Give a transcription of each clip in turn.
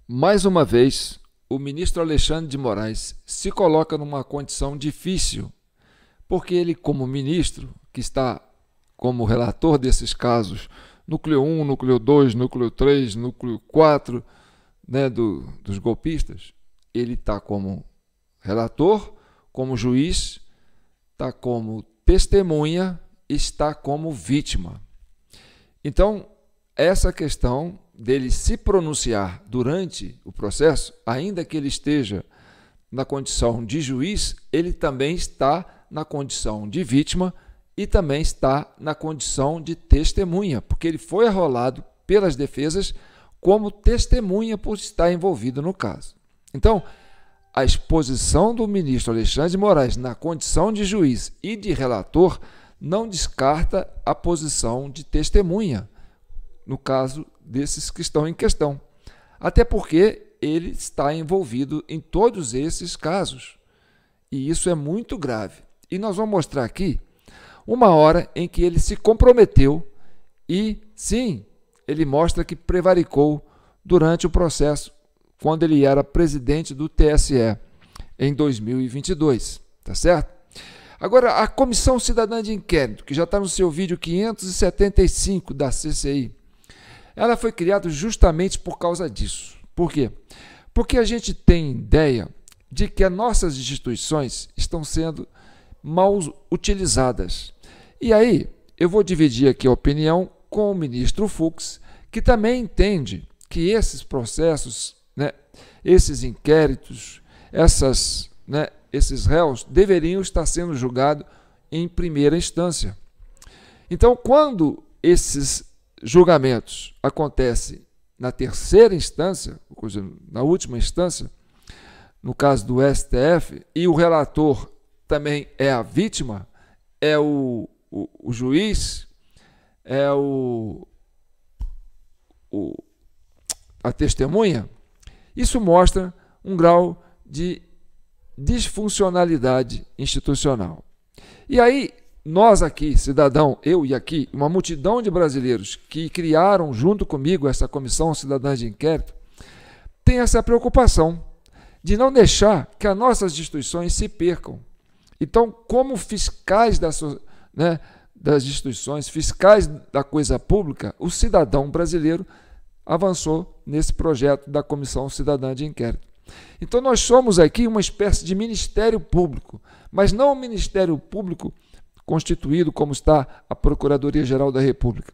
Mais uma vez, o ministro Alexandre de Moraes se coloca numa condição difícil, porque ele, como ministro, que está como relator desses casos, núcleo 1, núcleo 2, núcleo 3, núcleo 4, né, dos golpistas, ele está como relator, como juiz, está como testemunha, está como vítima. Então, essa questão dele se pronunciar durante o processo, ainda que ele esteja na condição de juiz, ele também está na condição de vítima e também está na condição de testemunha, porque ele foi arrolado pelas defesas como testemunha por estar envolvido no caso. Então, a exposição do ministro Alexandre de Moraes na condição de juiz e de relator não descarta a posição de testemunha, no caso desses que estão em questão. Até porque ele está envolvido em todos esses casos. E isso é muito grave. E nós vamos mostrar aqui uma hora em que ele se comprometeu e, sim, ele mostra que prevaricou durante o processo, quando ele era presidente do TSE, em 2022. Tá certo? Agora, a Comissão Cidadã de Inquérito, que já está no seu vídeo 575 da CCI, ela foi criada justamente por causa disso. Por quê? Porque a gente tem ideia de que as nossas instituições estão sendo mal utilizadas. E aí, eu vou dividir aqui a opinião com o ministro Fux, que também entende que esses processos, né, esses inquéritos, esses réus deveriam estar sendo julgados em primeira instância. Então, quando esses julgamentos acontecem na terceira instância, ou seja, na última instância, no caso do STF, e o relator também é a vítima, é o juiz, é a testemunha, isso mostra um grau de disfuncionalidade institucional. E aí, nós aqui, cidadão, eu e aqui, uma multidão de brasileiros que criaram junto comigo essa Comissão Cidadã de Inquérito, tem essa preocupação de não deixar que as nossas instituições se percam. Então, como fiscais das instituições, fiscais da coisa pública, o cidadão brasileiro avançou nesse projeto da Comissão Cidadã de Inquérito. Então, nós somos aqui uma espécie de Ministério Público, mas não um Ministério Público constituído como está a Procuradoria-Geral da República.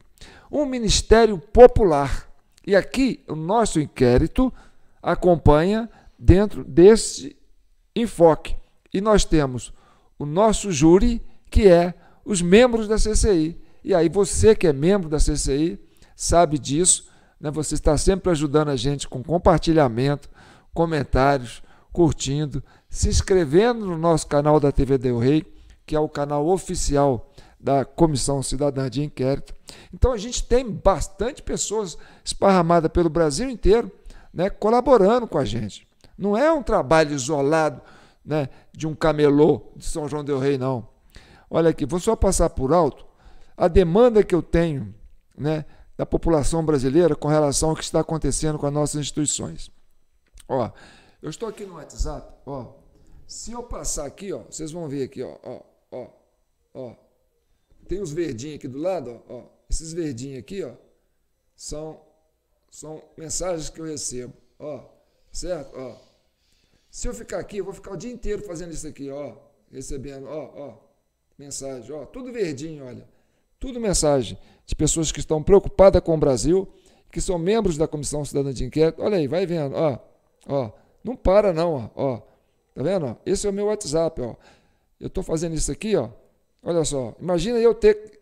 Um Ministério Popular. E aqui o nosso inquérito acompanha dentro desse enfoque. E nós temos o nosso júri, que é os membros da CCI. E aí você que é membro da CCI sabe disso, né? Você está sempre ajudando a gente com compartilhamento, comentários, curtindo, se inscrevendo no nosso canal da TV Del Rey, que é o canal oficial da Comissão Cidadã de Inquérito. Então, a gente tem bastante pessoas esparramadas pelo Brasil inteiro, né, colaborando com a gente. Não é um trabalho isolado, né, de um camelô de São João del Rei, não. Olha aqui, vou só passar por alto a demanda que eu tenho, né, da população brasileira com relação ao que está acontecendo com as nossas instituições. Ó, eu estou aqui no WhatsApp, ó. Se eu passar aqui, ó, vocês vão ver aqui, ó. Tem os verdinhos aqui do lado, ó. Esses verdinhos aqui, ó, são mensagens que eu recebo, ó, certo? Ó. Se eu ficar aqui, eu vou ficar o dia inteiro fazendo isso aqui, ó, recebendo, ó, mensagem, ó, tudo verdinho, olha. Tudo mensagem de pessoas que estão preocupadas com o Brasil, que são membros da Comissão Cidadã de Inquérito. Olha aí, vai vendo, ó. Não para não, ó. Tá vendo? Esse é o meu WhatsApp, ó. Eu estou fazendo isso aqui, ó. Olha só. Imagina eu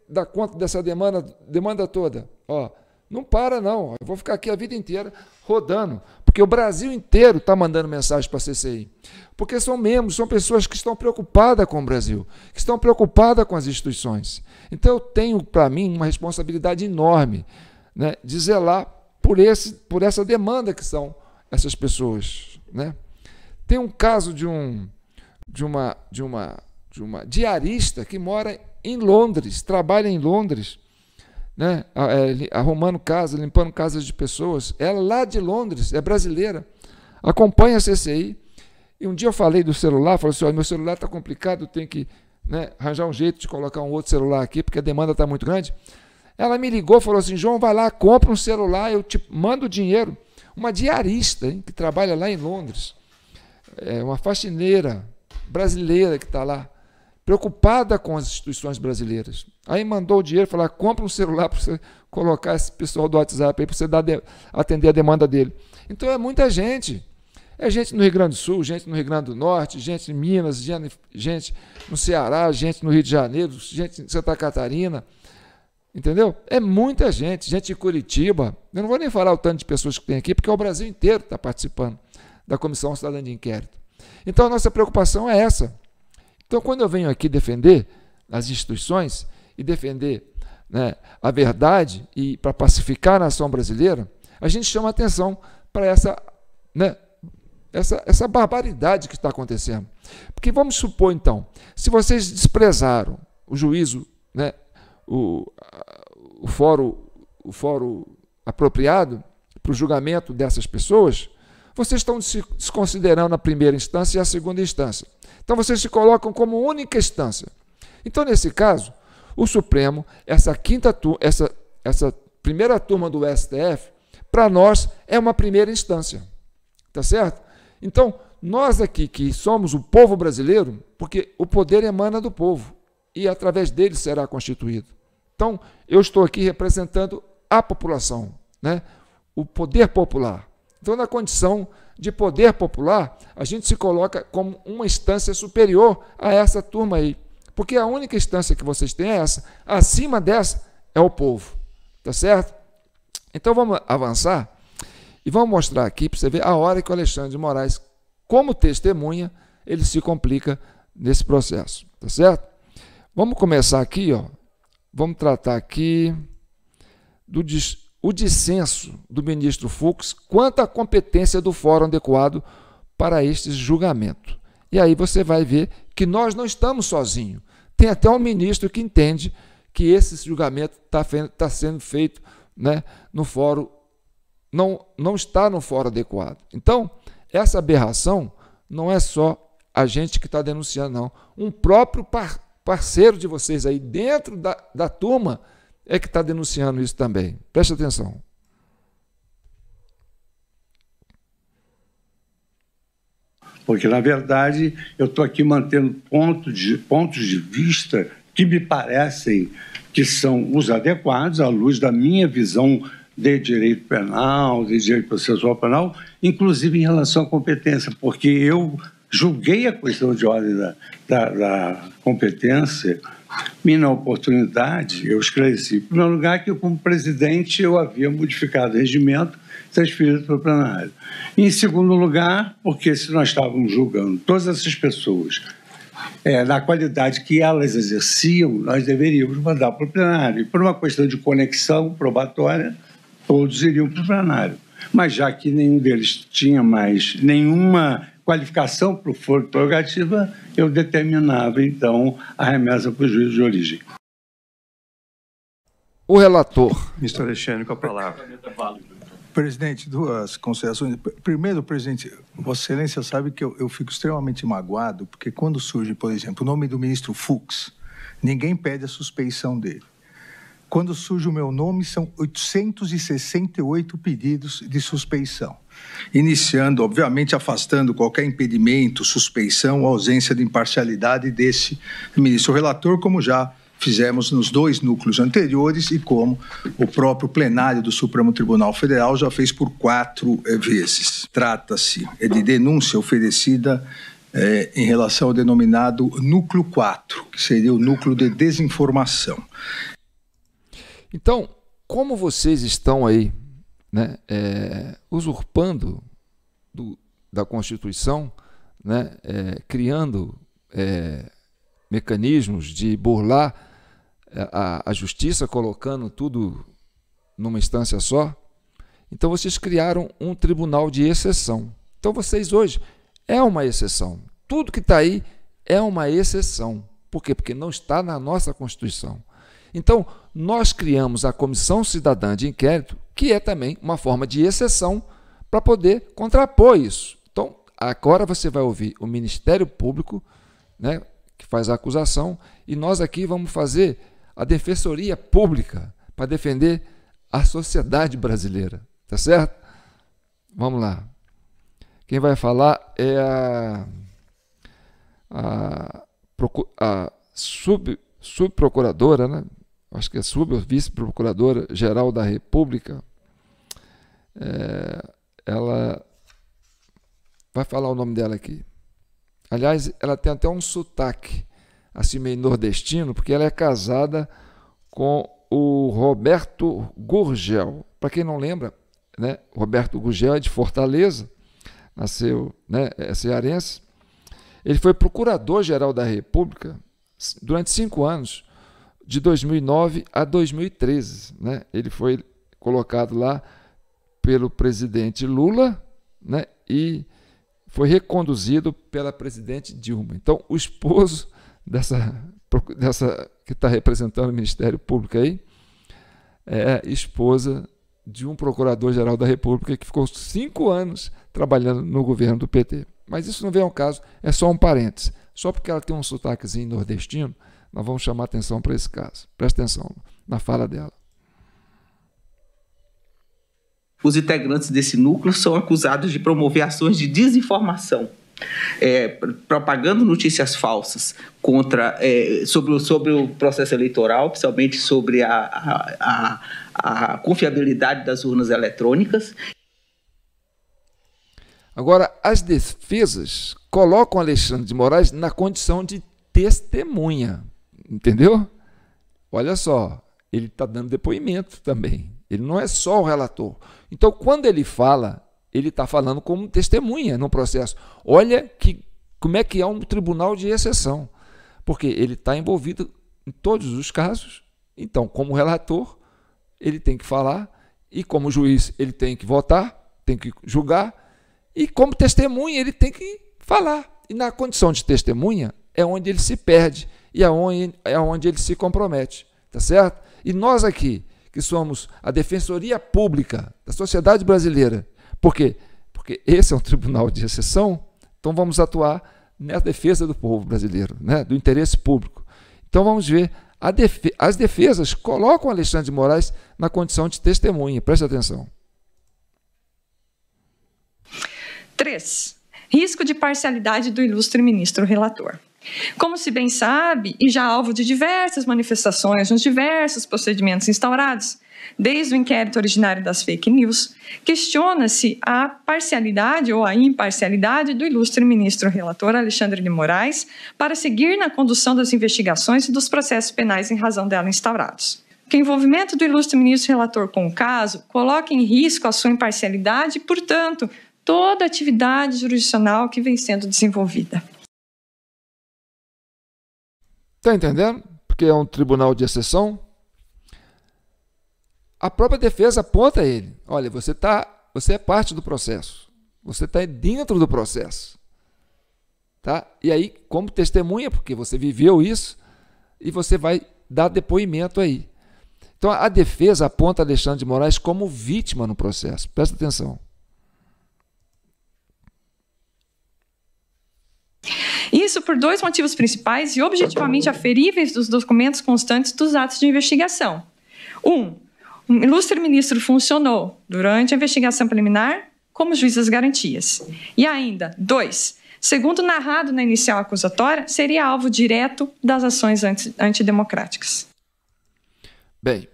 dar conta dessa demanda toda, ó. Não para não. Eu vou ficar aqui a vida inteira rodando, porque o Brasil inteiro está mandando mensagem para a CCI. Porque são membros, são pessoas que estão preocupadas com o Brasil, que estão preocupadas com as instituições. Então eu tenho para mim uma responsabilidade enorme, né, de zelar por essa demanda que são essas pessoas, né? Tem um caso de uma diarista que mora em Londres, trabalha em Londres, né, arrumando casa, limpando casas de pessoas. Ela lá de Londres, é brasileira, acompanha a CCI. E um dia eu falei do celular, falei assim, olha, meu celular está complicado, eu tenho que, né, arranjar um jeito de colocar um outro celular aqui, porque a demanda está muito grande. Ela me ligou e falou assim, João, vai lá, compra um celular, eu te mando o dinheiro. Uma diarista, hein, que trabalha lá em Londres, uma faxineira brasileira que está lá, preocupada com as instituições brasileiras. Aí mandou o dinheiro, falou, compra um celular para você colocar esse pessoal do WhatsApp aí, para você atender a demanda dele. Então é muita gente. É gente no Rio Grande do Sul, gente no Rio Grande do Norte, gente em Minas, gente no Ceará, gente no Rio de Janeiro, gente em Santa Catarina. Entendeu? É muita gente em Curitiba. Eu não vou nem falar o tanto de pessoas que tem aqui, porque o Brasil inteiro está participando da Comissão Cidadã de Inquérito. Então, a nossa preocupação é essa. Então, quando eu venho aqui defender as instituições e defender, né, a verdade e para pacificar a nação brasileira, a gente chama atenção para essa, né, essa barbaridade que está acontecendo. Porque vamos supor, então, se vocês desprezaram o juízo, né, o fórum apropriado para o julgamento dessas pessoas, vocês estão desconsiderando a primeira instância e a segunda instância. Então, vocês se colocam como única instância. Então, nesse caso, o Supremo, essa primeira turma do STF, para nós é uma primeira instância. Tá certo? Então, nós aqui que somos o povo brasileiro, porque o poder emana do povo e através dele será constituído. Então, eu estou aqui representando a população, né? O poder popular. Então, na condição de poder popular, a gente se coloca como uma instância superior a essa turma aí. Porque a única instância que vocês têm é essa. Acima dessa é o povo. Tá certo? Então, vamos avançar e vamos mostrar aqui para você ver a hora que o Alexandre de Moraes, como testemunha, ele se complica nesse processo. Tá certo? Vamos começar aqui, ó. Vamos tratar aqui o dissenso do ministro Fux quanto à competência do fórum adequado para este julgamento. E aí você vai ver que nós não estamos sozinhos. Tem até um ministro que entende que esse julgamento está sendo feito, né, no fórum, não está no fórum adequado. Então, essa aberração não é só a gente que está denunciando, não. Um próprio parceiro de vocês aí dentro da turma é que está denunciando isso também. Preste atenção. Porque, na verdade, eu estou aqui mantendo pontos de vista que me parecem que são os adequados à luz da minha visão de direito penal, de direito processual penal, inclusive em relação à competência, porque eu julguei a questão de ordem da competência e, na oportunidade, eu esclareci, em primeiro lugar, que como presidente eu havia modificado o regimento transferido para o plenário. E, em segundo lugar, porque se nós estávamos julgando todas essas pessoas na qualidade que elas exerciam, nós deveríamos mandar para o plenário. E por uma questão de conexão probatória, todos iriam para o plenário. Mas já que nenhum deles tinha mais nenhuma qualificação para o foro de prerrogativa, eu determinava, então, a remessa para o juízo de origem. O relator. Ministro Alexandre, com a palavra. Presidente, duas considerações. Primeiro, presidente, Vossa Excelência sabe que eu fico extremamente magoado, porque quando surge, por exemplo, o nome do ministro Fux, ninguém pede a suspeição dele. Quando surge o meu nome, são 868 pedidos de suspeição. Iniciando, obviamente, afastando qualquer impedimento, suspeição ou ausência de imparcialidade desse ministro relator, como já fizemos nos dois núcleos anteriores e como o próprio plenário do Supremo Tribunal Federal já fez por 4 vezes. Trata-se de denúncia oferecida em relação ao denominado núcleo 4, que seria o núcleo de desinformação. Então, como vocês estão aí, né, usurpando da Constituição, né, criando mecanismos de burlar a justiça, colocando tudo numa instância só, então vocês criaram um tribunal de exceção. Então vocês hoje é uma exceção. Tudo que está aí é uma exceção. Por quê? Porque não está na nossa Constituição. Então, nós criamos a Comissão Cidadã de Inquérito, que é também uma forma de exceção para poder contrapor isso. Então, agora você vai ouvir o Ministério Público, né, que faz a acusação, e nós aqui vamos fazer a Defensoria Pública para defender a sociedade brasileira. Tá certo? Vamos lá. Quem vai falar é a subprocuradora, né? Acho que é vice-procuradora geral da República. Ela vai falar o nome dela aqui. Aliás, ela tem até um sotaque assim meio nordestino, porque ela é casada com o Roberto Gurgel. Para quem não lembra, né, Roberto Gurgel é de Fortaleza, nasceu, né, é cearense. Ele foi procurador-geral da República durante 5 anos, de 2009 a 2013. Né? Ele foi colocado lá pelo presidente Lula, né, e foi reconduzido pela presidente Dilma. Então, o esposo dessa que está representando o Ministério Público aí é esposa de um procurador-geral da República que ficou 5 anos trabalhando no governo do PT. Mas isso não vem ao caso, é só um parênteses. Só porque ela tem um sotaquezinho nordestino, nós vamos chamar atenção para esse caso. Presta atenção na fala dela. Os integrantes desse núcleo são acusados de promover ações de desinformação, propagando notícias falsas sobre o processo eleitoral, principalmente sobre a confiabilidade das urnas eletrônicas. Agora, as defesas colocam Alexandre de Moraes na condição de testemunha, entendeu? Olha só, ele está dando depoimento também, ele não é só o relator. Então, quando ele fala, ele está falando como testemunha no processo. Olha como é que é um tribunal de exceção, porque ele está envolvido em todos os casos. Então, como relator, ele tem que falar, e como juiz, ele tem que votar, tem que julgar, e como testemunha, ele tem que falar. E na condição de testemunha é onde ele se perde e é onde ele se compromete. Tá certo? E nós aqui, que somos a Defensoria Pública da sociedade brasileira, por quê? Porque esse é um tribunal de exceção, então vamos atuar na defesa do povo brasileiro, né? Do interesse público. Então vamos ver, as defesas colocam Alexandre de Moraes na condição de testemunha. Preste atenção. 3. Risco de parcialidade do ilustre ministro relator. Como se bem sabe, e já alvo de diversas manifestações nos diversos procedimentos instaurados, desde o inquérito originário das fake news, questiona-se a parcialidade ou a imparcialidade do ilustre ministro relator Alexandre de Moraes para seguir na condução das investigações e dos processos penais em razão dela instaurados. Que o envolvimento do ilustre ministro relator com o caso coloca em risco a sua imparcialidade e, portanto, toda a atividade jurisdicional que vem sendo desenvolvida. Está entendendo? Porque é um tribunal de exceção. A própria defesa aponta a ele. Olha, você é parte do processo. Você está dentro do processo. Tá? E aí, como testemunha, porque você viveu isso, e você vai dar depoimento aí. Então, a defesa aponta Alexandre de Moraes como vítima no processo. Presta atenção. Isso por 2 motivos principais e objetivamente aferíveis dos documentos constantes dos atos de investigação. 1. O ilustre ministro funcionou, durante a investigação preliminar, como juiz das garantias. E ainda, 2. Segundo narrado na inicial acusatória, seria alvo direto das ações antidemocráticas. Bem,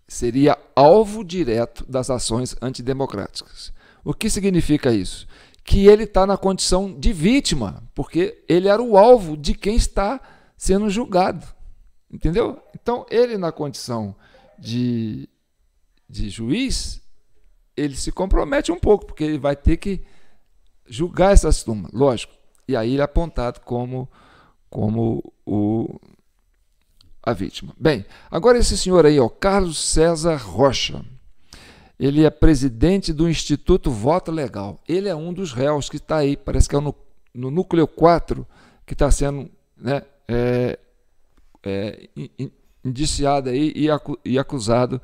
seria alvo direto das ações antidemocráticas. O que significa isso? Que ele está na condição de vítima, porque ele era o alvo de quem está sendo julgado. Entendeu? Então, ele na condição de juiz, ele se compromete um pouco, porque ele vai ter que julgar essas turmas, lógico. E aí ele é apontado como a vítima. Bem, agora esse senhor aí, ó, Carlos César Rocha, ele é presidente do Instituto Voto Legal. Ele é um dos réus que está aí, parece que é no núcleo 4, que está sendo, né, indiciado aí e acusado,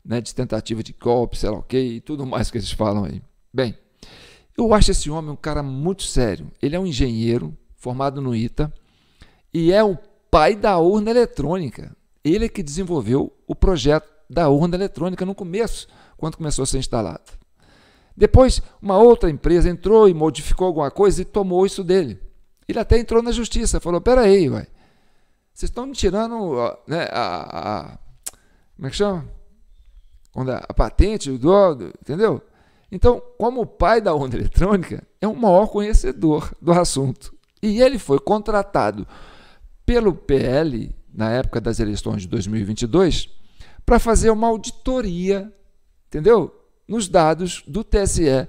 né, de tentativa de golpe, sei lá o quê, e tudo mais que eles falam aí. Bem, eu acho esse homem um cara muito sério. Ele é um engenheiro formado no ITA e é o pai da urna eletrônica. Ele é que desenvolveu o projeto da urna eletrônica no começo, quando começou a ser instalado. Depois, uma outra empresa entrou e modificou alguma coisa e tomou isso dele. Ele até entrou na justiça, falou, peraí, vocês estão me tirando, né, como é que chama? A patente, entendeu? Então, como o pai da urna eletrônica, é o maior conhecedor do assunto. E ele foi contratado pelo PL, na época das eleições de 2022, para fazer uma auditoria, entendeu? Nos dados do TSE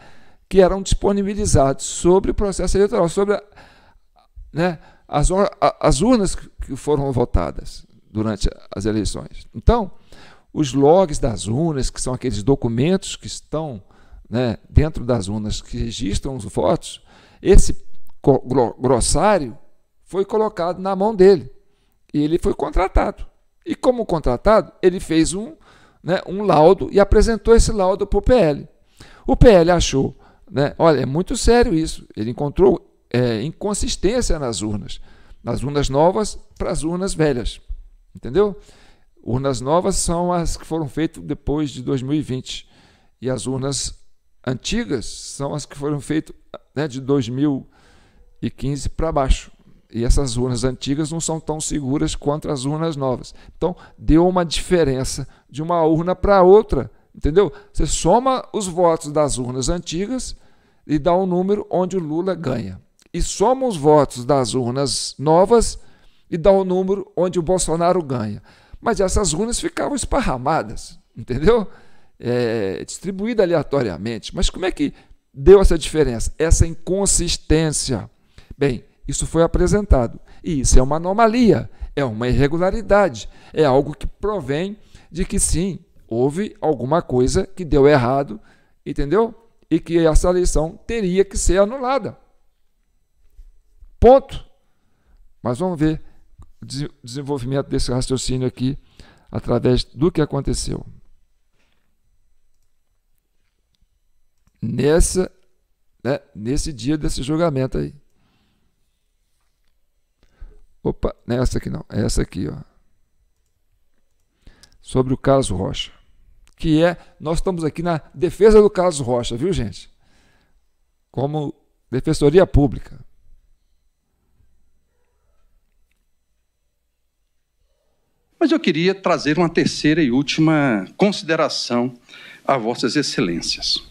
que eram disponibilizados sobre o processo eleitoral, sobre né, as urnas que foram votadas durante as eleições. Então, os logs das urnas, que são aqueles documentos que estão, né, dentro das urnas que registram os votos, esse glossário foi colocado na mão dele e ele foi contratado. E como contratado, ele fez um laudo e apresentou esse laudo para o PL. O PL achou, né, olha, é muito sério isso, ele encontrou inconsistência nas urnas novas para as urnas velhas, entendeu? Urnas novas são as que foram feitas depois de 2020 e as urnas antigas são as que foram feitas, né, de 2015 para baixo. E essas urnas antigas não são tão seguras quanto as urnas novas. Então, deu uma diferença de uma urna para outra, entendeu? Você soma os votos das urnas antigas e dá um número onde o Lula ganha. E soma os votos das urnas novas e dá um número onde o Bolsonaro ganha. Mas essas urnas ficavam esparramadas, entendeu? Distribuídas aleatoriamente. Mas como é que deu essa diferença? Essa inconsistência. Bem, isso foi apresentado. E isso é uma anomalia, é uma irregularidade, é algo que provém de que sim, houve alguma coisa que deu errado, entendeu? E que essa eleição teria que ser anulada. Ponto. Mas vamos ver o desenvolvimento desse raciocínio aqui através do que aconteceu. Nesse dia desse julgamento aí. Opa, não é essa aqui não, é essa aqui, ó. Sobre o Carlos Rocha. Nós estamos aqui na defesa do Carlos Rocha, viu, gente? Como Defensoria Pública. Mas eu queria trazer uma terceira e última consideração a Vossas Excelências.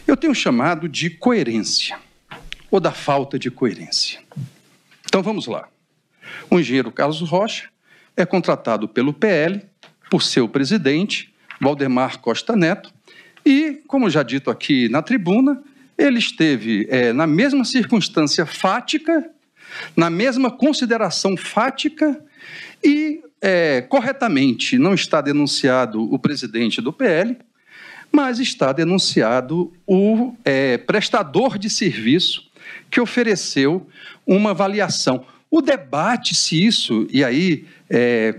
Eu tenho chamado de coerência, ou da falta de coerência. Então vamos lá. O engenheiro Carlos Rocha é contratado pelo PL, por seu presidente, Valdemar Costa Neto, e, como já dito aqui na tribuna, ele esteve na mesma circunstância fática, na mesma consideração fática e, corretamente, não está denunciado o presidente do PL, mas está denunciado o prestador de serviço que ofereceu uma avaliação. O debate se isso, e aí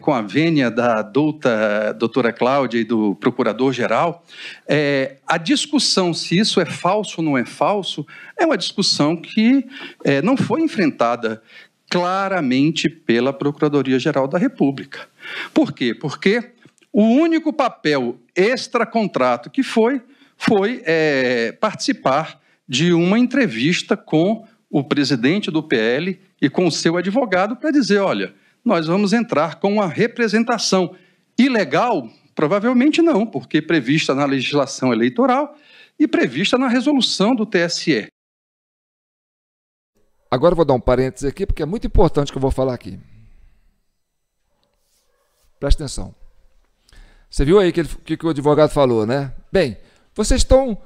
com a vênia da doutora Cláudia e do procurador-geral, a discussão se isso é falso ou não é falso, é uma discussão que não foi enfrentada claramente pela Procuradoria-Geral da República. Por quê? Porque o único papel extracontrato que foi participar de uma entrevista com o presidente do PL e com o seu advogado para dizer, olha, nós vamos entrar com uma representação ilegal? Provavelmente não, porque prevista na legislação eleitoral e prevista na resolução do TSE. Agora eu vou dar um parênteses aqui, porque é muito importante o que eu vou falar aqui. Presta atenção. Você viu aí o que o advogado falou, né? Bem, vocês estão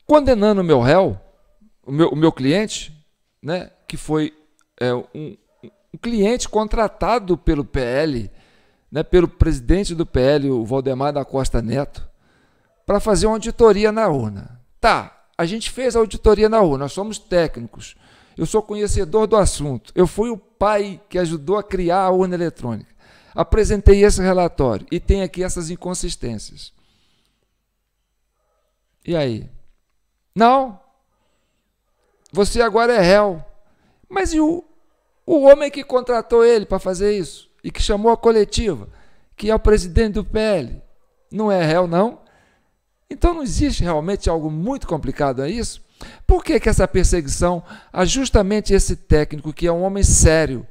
condenando o meu réu, o meu cliente, né, que foi um cliente contratado pelo PL, né, pelo presidente do PL, o Valdemar da Costa Neto, para fazer uma auditoria na urna. Tá, a gente fez a auditoria na urna, nós somos técnicos, eu sou conhecedor do assunto, eu fui o pai que ajudou a criar a urna eletrônica. apresentei esse relatório e tem aqui essas inconsistências. E aí? Não, você agora é réu. Mas e o homem que contratou ele para fazer isso e que chamou a coletiva, que é o presidente do PL, não é réu, não? Então não existe realmente algo muito complicado a isso? Por que essa perseguição a justamente esse técnico, que é um homem sério,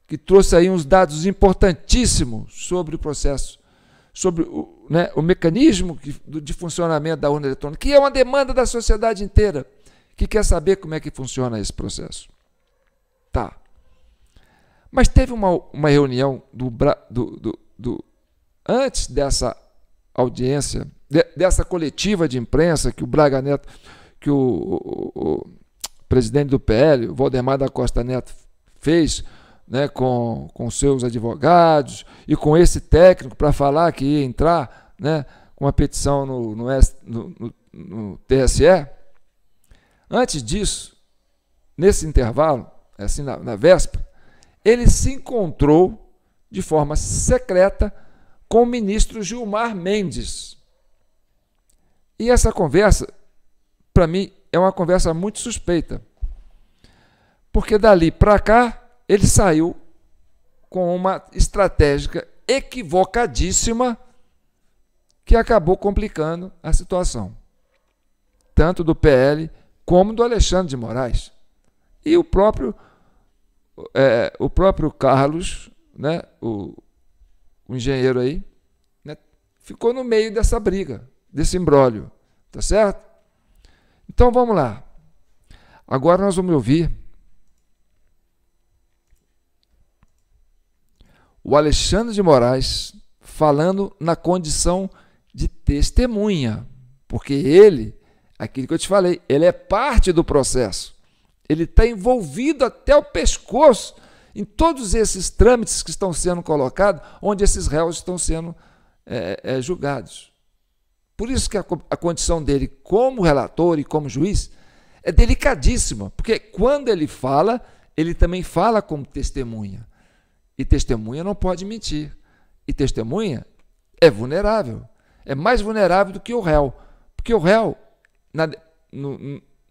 que trouxe aí uns dados importantíssimos sobre o processo, sobre o mecanismo de funcionamento da urna eletrônica, que é uma demanda da sociedade inteira, que quer saber como é que funciona esse processo. Tá. Mas teve uma reunião antes dessa audiência, dessa coletiva de imprensa que o Braga Neto, que o presidente do PL, o Valdemar da Costa Neto, fez, né, com seus advogados e com esse técnico para falar que ia entrar, né, com uma petição no TSE. Antes disso, nesse intervalo, assim, na véspera, ele se encontrou de forma secreta com o ministro Gilmar Mendes. E essa conversa, para mim, é uma conversa muito suspeita, porque dali para cá ele saiu com uma estratégia equivocadíssima que acabou complicando a situação, tanto do PL como do Alexandre de Moraes. E o próprio Carlos, né, o engenheiro aí, né, ficou no meio dessa briga, desse imbróglio, tá certo? Então vamos lá. Agora nós vamos ouvir o Alexandre de Moraes falando na condição de testemunha, porque ele, aquilo que eu te falei, ele é parte do processo. Ele está envolvido até o pescoço em todos esses trâmites que estão sendo colocados, onde esses réus estão sendo julgados. Por isso que a condição dele como relator e como juiz é delicadíssima, porque quando ele fala, ele também fala como testemunha. E testemunha não pode mentir. E testemunha é vulnerável. É mais vulnerável do que o réu. Porque o réu,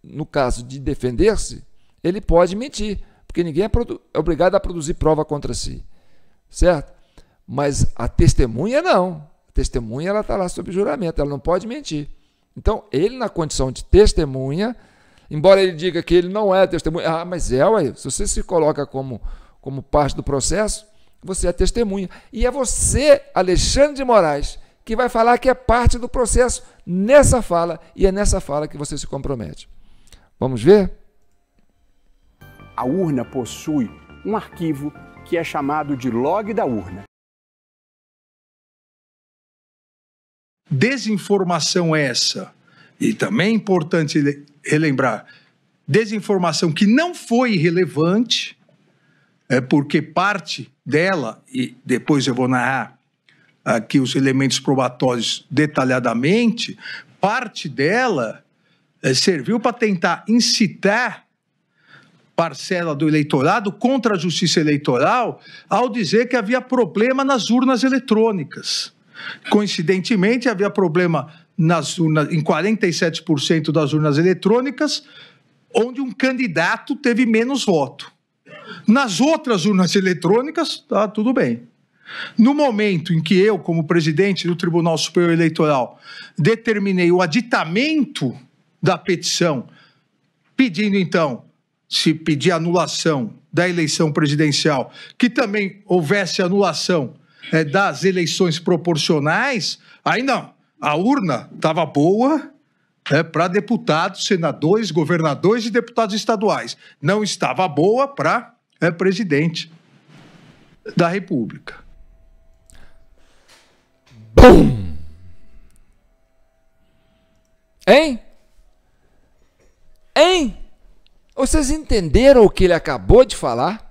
no caso de defender-se, ele pode mentir, porque ninguém é obrigado a produzir prova contra si. Certo? Mas a testemunha não. A testemunha ela está lá sob juramento, ela não pode mentir. Então, ele na condição de testemunha, embora ele diga que ele não é testemunha, mas ué, se você se coloca como parte do processo, você é testemunha. E é você, Alexandre de Moraes, que vai falar que é parte do processo nessa fala, e é nessa fala que você se compromete. Vamos ver? A urna possui um arquivo que é chamado de log da urna. Desinformação essa, e também é importante relembrar, desinformação que não foi relevante, porque parte dela, e depois eu vou narrar aqui os elementos probatórios detalhadamente, parte dela serviu para tentar incitar parcela do eleitorado contra a justiça eleitoral ao dizer que havia problema nas urnas eletrônicas. Coincidentemente, havia problema em 47% das urnas eletrônicas, onde um candidato teve menos voto. Nas outras urnas eletrônicas, está tudo bem. No momento em que eu, como presidente do Tribunal Superior Eleitoral, determinei o aditamento da petição, pedindo, então, se pedir anulação da eleição presidencial, que também houvesse anulação das eleições proporcionais, aí não, a urna estava boa para deputados, senadores, governadores e deputados estaduais. Não estava boa para presidente da República. Bum! Hein? Hein? Vocês entenderam o que ele acabou de falar?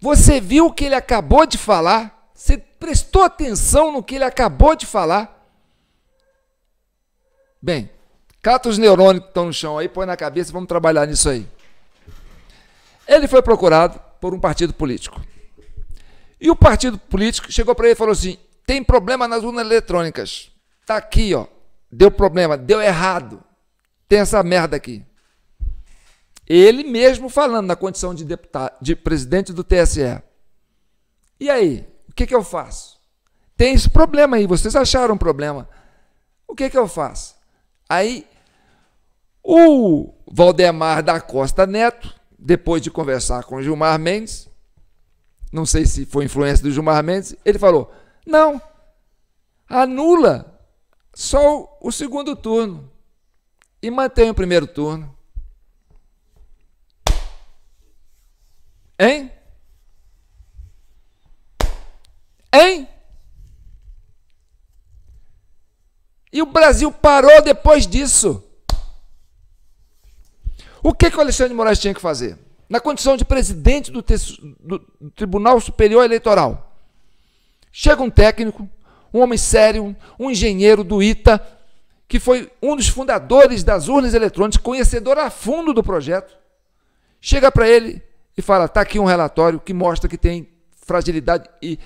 Você viu o que ele acabou de falar? Você prestou atenção no que ele acabou de falar? Bem, cata os neurônios que estão no chão aí, põe na cabeça e vamos trabalhar nisso aí. Ele foi procurado por um partido político. E o partido político chegou para ele e falou assim: tem problema nas urnas eletrônicas. Está aqui, ó. Deu problema, deu errado. Tem essa merda aqui. Ele mesmo falando na condição de deputado, de presidente do TSE. E aí, o que eu faço? Tem esse problema aí, vocês acharam um problema. O que eu faço? Aí, o Valdemar da Costa Neto, depois de conversar com o Gilmar Mendes, não sei se foi influência do Gilmar Mendes, ele falou: não, anula só o segundo turno e mantém o primeiro turno. Hein? Hein? E o Brasil parou depois disso. O que o Alexandre de Moraes tinha que fazer? Na condição de presidente do Tribunal Superior Eleitoral. Chega um técnico, um homem sério, um engenheiro do ITA, que foi um dos fundadores das urnas eletrônicas, conhecedor a fundo do projeto. Chega para ele e fala: está aqui um relatório que mostra que tem fragilidade e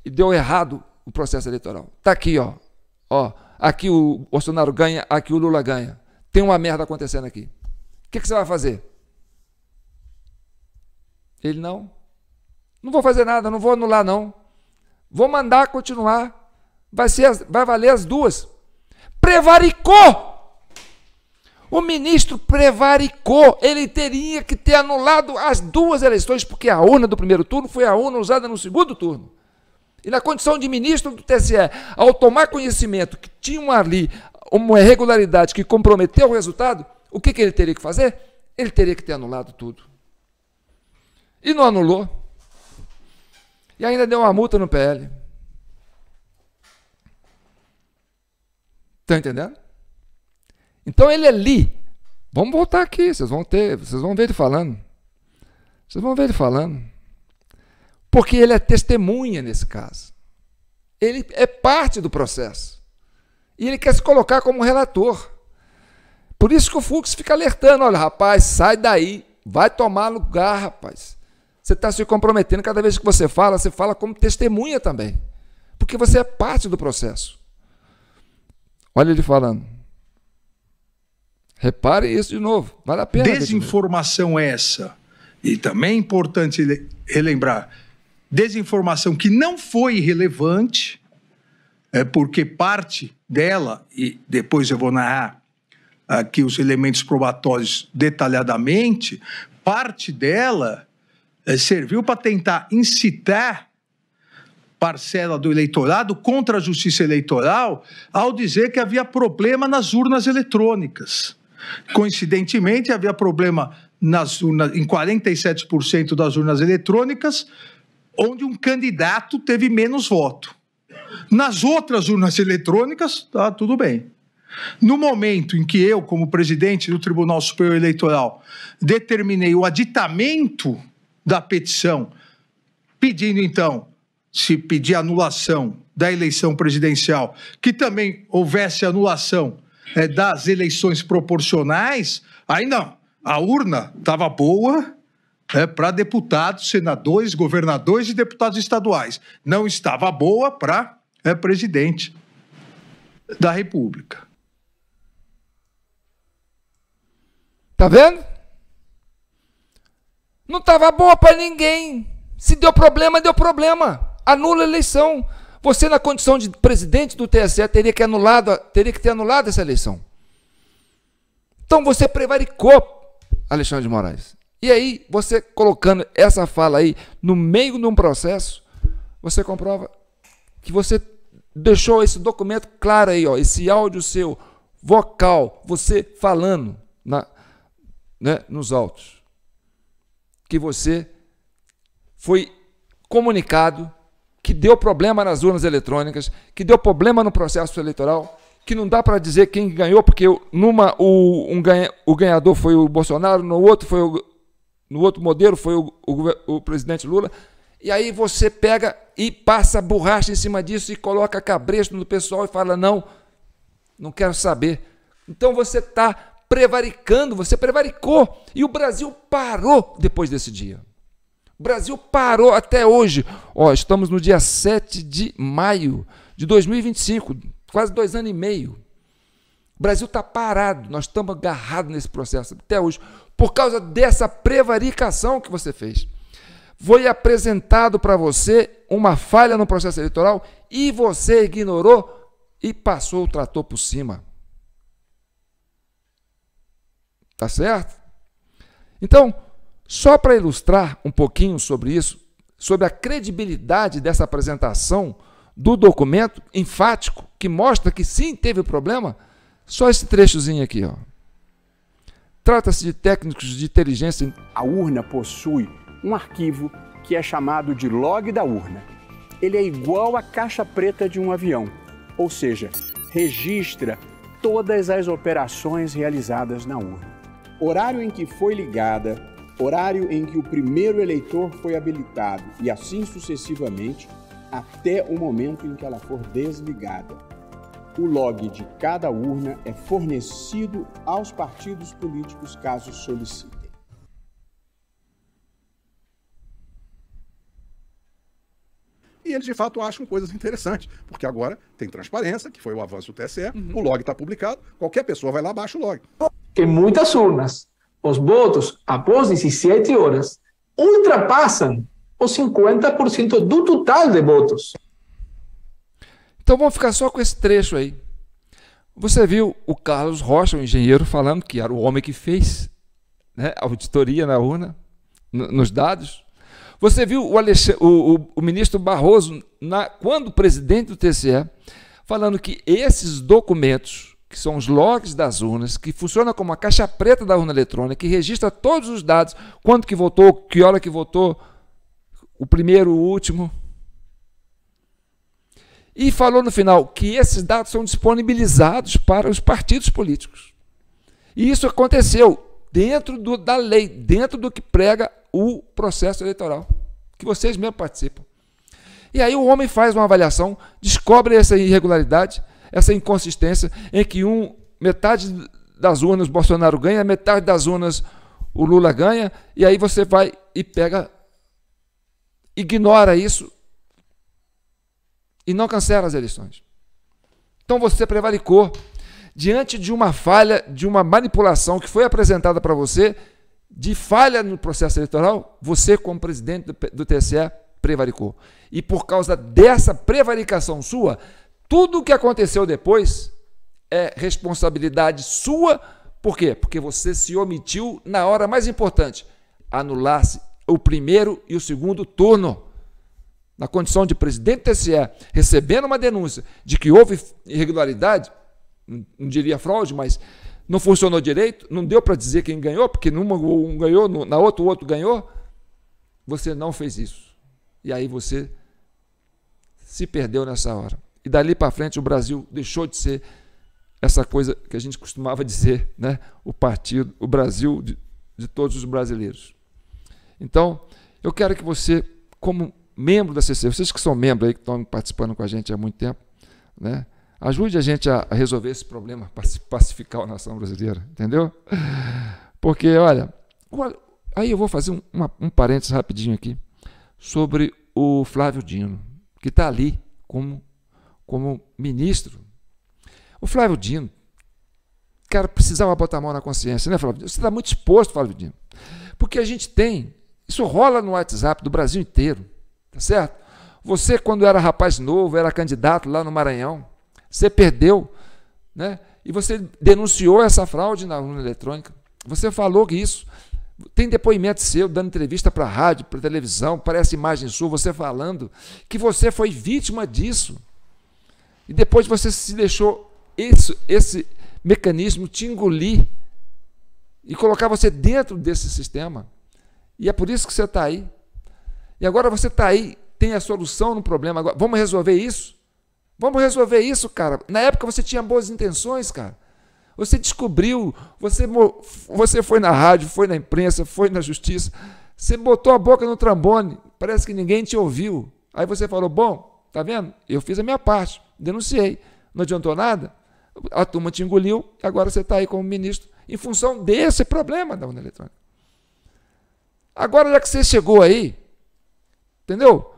deu errado o processo eleitoral. Está aqui, ó. Aqui o Bolsonaro ganha, aqui o Lula ganha. Tem uma merda acontecendo aqui. O que você vai fazer? Ele: não vou fazer nada, não vou anular não. Vou mandar continuar. Vai valer as duas. Prevaricou! O ministro prevaricou. Ele teria que ter anulado as duas eleições, porque a urna do primeiro turno foi a urna usada no segundo turno. E na condição de ministro do TSE, ao tomar conhecimento que tinha ali uma irregularidade que comprometeu o resultado, o que ele teria que fazer? Ele teria que ter anulado tudo. E não anulou. E ainda deu uma multa no PL. Estão entendendo? Então ele ali, vamos voltar aqui, vocês vão ver ele falando. Vocês vão ver ele falando. Porque ele é testemunha nesse caso. Ele é parte do processo. E ele quer se colocar como relator. Por isso que o Fux fica alertando: olha, rapaz, sai daí, vai tomar lugar, rapaz. Você está se comprometendo, cada vez que você fala como testemunha também. Porque você é parte do processo. Olha ele falando. Repare isso de novo, vale a pena. Desinformação essa, e também é importante relembrar, desinformação que não foi irrelevante, porque parte dela, e depois eu vou narrar aqui os elementos probatórios detalhadamente, parte dela serviu para tentar incitar parcela do eleitorado contra a justiça eleitoral ao dizer que havia problema nas urnas eletrônicas. Coincidentemente, havia problema em 47% das urnas eletrônicas, onde um candidato teve menos voto. Nas outras urnas eletrônicas, tá tudo bem. No momento em que eu, como presidente do Tribunal Superior Eleitoral, determinei o aditamento da petição, pedindo, então, se pedir anulação da eleição presidencial, que também houvesse anulação das eleições proporcionais, aí não, a urna estava boa para deputados, senadores, governadores e deputados estaduais. Não estava boa para presidente da República. Tá vendo? Não estava boa para ninguém. Se deu problema, deu problema. Anula a eleição. Você, na condição de presidente do TSE, teria que ter anulado essa eleição. Então você prevaricou, Alexandre de Moraes. E aí, você colocando essa fala aí no meio de um processo, você comprova que você deixou esse documento claro aí, ó, esse áudio seu, vocal, você falando nos autos, que você foi comunicado que deu problema nas urnas eletrônicas, que deu problema no processo eleitoral, que não dá para dizer quem ganhou, porque o ganhador foi o Bolsonaro, no outro modelo foi o presidente Lula, e aí você pega e passa borracha em cima disso e coloca cabresto no pessoal e fala: não quero saber. Então você está prevaricando, você prevaricou, e o Brasil parou depois desse dia. O Brasil parou até hoje. Ó, estamos no dia 7 de maio de 2025, quase 2 anos e meio. O Brasil está parado, nós estamos agarrados nesse processo até hoje, por causa dessa prevaricação que você fez. Foi apresentado para você uma falha no processo eleitoral e você ignorou e passou o trator por cima. Tá certo? Então, só para ilustrar um pouquinho sobre isso, sobre a credibilidade dessa apresentação do documento enfático, que mostra que sim, teve problema, só esse trechozinho aqui, ó. Trata-se de técnicos de inteligência. A urna possui um arquivo que é chamado de log da urna. Ele é igual à caixa preta de um avião, ou seja, registra todas as operações realizadas na urna. Horário em que foi ligada, horário em que o primeiro eleitor foi habilitado e assim sucessivamente até o momento em que ela for desligada. O log de cada urna é fornecido aos partidos políticos caso solicitem. E eles, de fato, acham coisas interessantes, porque agora tem transparência, que foi o avanço do TSE, o log está publicado, qualquer pessoa vai lá, baixa o log. Que muitas urnas, os votos, após 17 horas, ultrapassam os 50% do total de votos. Então vamos ficar só com esse trecho aí. Você viu o Carlos Rocha, o engenheiro, falando que era o homem que fez, né, a auditoria na urna, nos dados. Você viu o ministro Barroso, quando presidente do TSE, falando que esses documentos, que são os logs das urnas, que funcionam como a caixa preta da urna eletrônica, que registra todos os dados, quando que votou, que hora que votou, o primeiro, o último. E falou no final que esses dados são disponibilizados para os partidos políticos. E isso aconteceu dentro da lei, dentro do que prega o processo eleitoral, que vocês mesmos participam. E aí o homem faz uma avaliação, descobre essa irregularidade, essa inconsistência, em que metade das urnas o Bolsonaro ganha, metade das urnas o Lula ganha, e aí você vai e ignora isso, e não cancela as eleições. Então você prevaricou. Diante de uma falha, de uma manipulação que foi apresentada para você, de falha no processo eleitoral, você, como presidente do TSE, prevaricou. E por causa dessa prevaricação sua, tudo o que aconteceu depois é responsabilidade sua. Por quê? Porque você se omitiu na hora mais importante, anular-se o primeiro e o segundo turno. Na condição de presidente do TSE, recebendo uma denúncia de que houve irregularidade, não diria fraude, mas não funcionou direito, não deu para dizer quem ganhou, porque numa um ganhou, na outra o outro ganhou, você não fez isso. E aí você se perdeu nessa hora. E dali para frente o Brasil deixou de ser essa coisa que a gente costumava dizer, né? O Brasil de todos os brasileiros. Então, eu quero que você, como membro da CC, vocês que são membros aí, que estão participando com a gente há muito tempo, né? Ajude a gente a resolver esse problema, pacificar a nação brasileira, entendeu? Porque, olha, aí eu vou fazer um parênteses rapidinho aqui sobre o Flávio Dino, que está ali como ministro. O Flávio Dino, cara, precisava botar a mão na consciência, né, Flávio Dino? Você está muito exposto, Flávio Dino, porque a gente tem, isso rola no WhatsApp do Brasil inteiro, tá certo? Você, quando era rapaz novo, era candidato lá no Maranhão, você perdeu, né? E você denunciou essa fraude na urna eletrônica. Você falou que isso. Tem depoimento seu, dando entrevista para a rádio, para a televisão, parece imagem sua, você falando que você foi vítima disso. E depois você se deixou esse mecanismo te engolir e colocar você dentro desse sistema. E é por isso que você está aí. E agora você está aí, tem a solução no problema. Agora, vamos resolver isso? Vamos resolver isso, cara. Na época você tinha boas intenções, cara. Você descobriu, você foi na rádio, foi na imprensa, foi na justiça, você botou a boca no trombone, parece que ninguém te ouviu. Aí você falou, bom, tá vendo? Eu fiz a minha parte, denunciei. Não adiantou nada? A turma te engoliu, agora você está aí como ministro, em função desse problema da urna eletrônica. Agora, já que você chegou aí, Entendeu?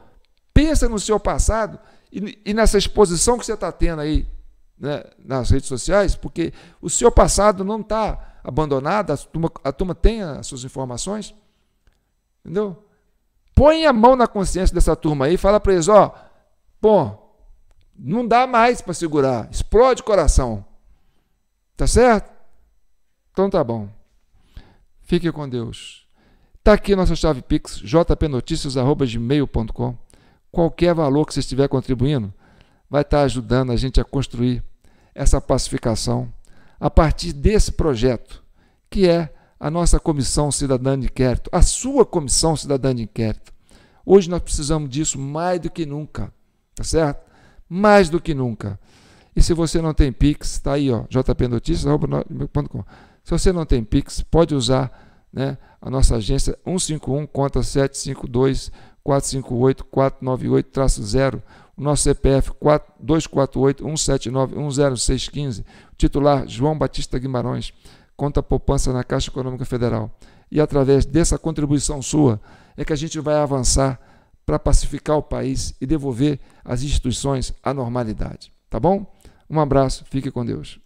Pensa no seu passado e nessa exposição que você está tendo aí, né, nas redes sociais, porque o seu passado não está abandonado, a turma tem as suas informações. Entendeu? Põe a mão na consciência dessa turma aí e fala para eles, ó, pô, não dá mais para segurar, explode o coração. Tá certo? Então tá bom. Fique com Deus. Tá aqui a nossa chave Pix, jpnoticias@gmail.com. Qualquer valor que você estiver contribuindo vai estar ajudando a gente a construir essa pacificação a partir desse projeto, que é a nossa Comissão Cidadã de Inquérito, a sua Comissão Cidadã de Inquérito. Hoje nós precisamos disso mais do que nunca, tá certo? Mais do que nunca. E se você não tem Pix, está aí, ó, jpnoticias@gmail.com. Se você não tem Pix, pode usar, né, a nossa agência 151, conta 752-458-498-0, o nosso CPF 248-179-10615, titular João Batista Guimarães, conta poupança na Caixa Econômica Federal. E através dessa contribuição sua é que a gente vai avançar para pacificar o país e devolver às instituições a normalidade. Tá bom? Um abraço, fique com Deus.